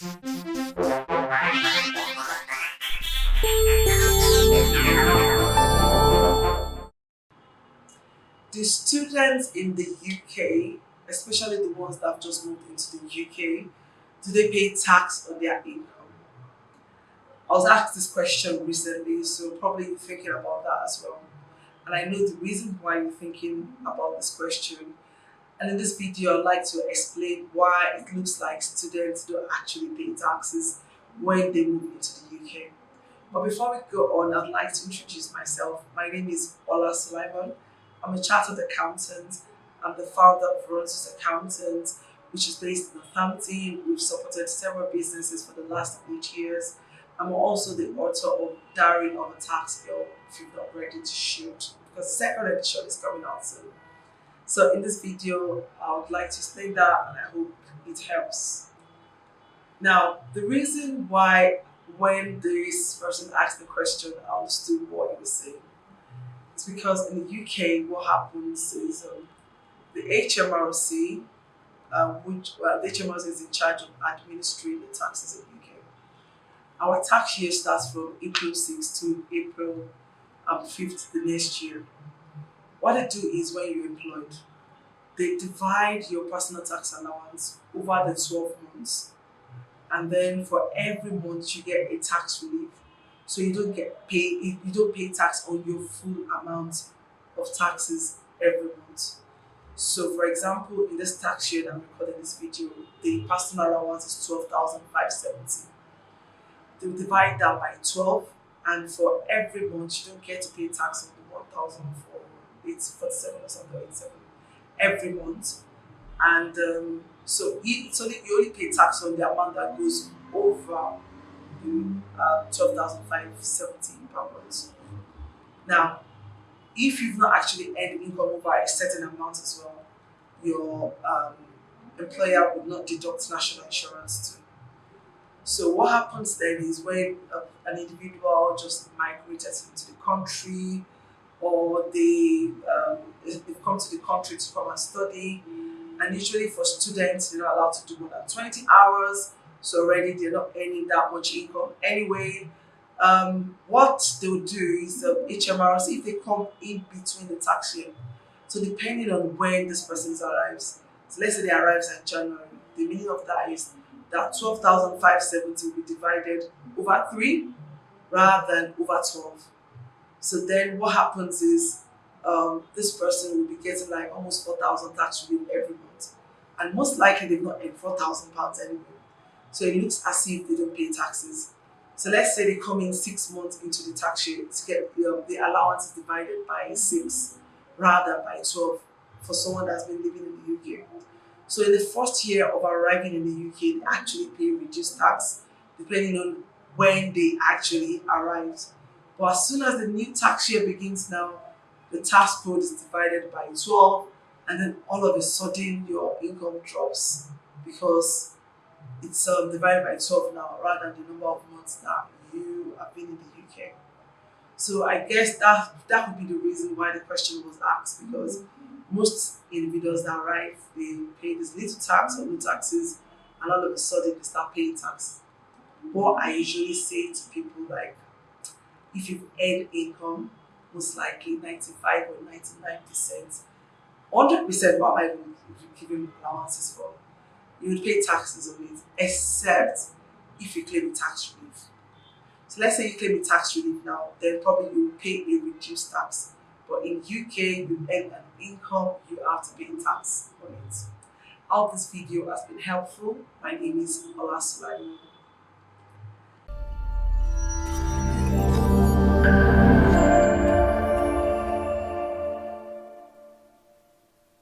The students in the UK, especially the ones that have just moved into the UK, do they pay tax on their income? I was asked this question recently, so probably you're thinking about that as well. And I know the reason why you're thinking about this question. And in this video, I'd like to explain why it looks like students don't actually pay taxes when they move into the UK. But before we go on, I'd like to introduce myself. My name is Ola Sulaiman. I'm a chartered accountant. I'm the founder of Ronsus Accountants, which is based in Northampton. We've supported several businesses for the last 8 years. I'm also the author of Diary of a Tax Bill, if you've not read it, you should, because the second edition is coming out soon. So in this video, I would like to explain that and I hope it helps. Now, the reason why when this person asked the question, I understood what he was saying. It's because in the UK, what happens is the HMRC, the HMRC is in charge of administering the taxes in the UK. Our tax year starts from April 6th to April 5th the next year. What they do is when you're employed, they divide your personal tax allowance over the 12 months. And then for every month you get a tax relief. So you don't pay tax on your full amount of taxes every month. So for example, in this tax year that I'm recording this video, the personal allowance is 12,570. They will divide that by 12, and for every month you don't get to pay tax on the 1,447 or something, 87 every month. And you only pay tax on the amount that goes over the 12,570 per month. Now, if you've not actually earned income over a certain amount as well, your employer would not deduct national insurance too. So what happens then is when an individual just migrated into the country, or they've come to the country to come and study, and usually for students they're not allowed to do more than 20 hours, so already they're not earning that much income anyway. What they'll do is the HMRC, if they come in between the tax year, so depending on when this person arrives, so let's say they arrives in January, the meaning of that is that 12,570 will be divided over 3 rather than over 12. So then what happens is this person will be getting like almost 4,000 tax relief every month. And most likely they've not earned £4,000 anyway. So it looks as if they don't pay taxes. So let's say they come in 6 months into the tax year to get the allowance is divided by 6 rather than by 12 for someone that's been living in the UK. So in the first year of arriving in the UK, they actually pay reduced tax depending on when they actually arrived. But as soon as the new tax year begins now, the tax code is divided by 12, and then all of a sudden your income drops because it's divided by 12 now rather than the number of months that you have been in the UK. So I guess that would be the reason why the question was asked, because most individuals that arrive, they pay this little tax or no taxes, and all of a sudden they start paying tax. What I usually say to people, like, if you've earned income, most likely 95 or 99%, 100% what I would give you allowances for, you would pay taxes on it, except if you claim a tax relief. So let's say you claim a tax relief now, then probably you will pay a reduced tax. But in UK, you earn an income, you have to pay tax on it. I hope this video has been helpful. My name is Ola Sulaiman.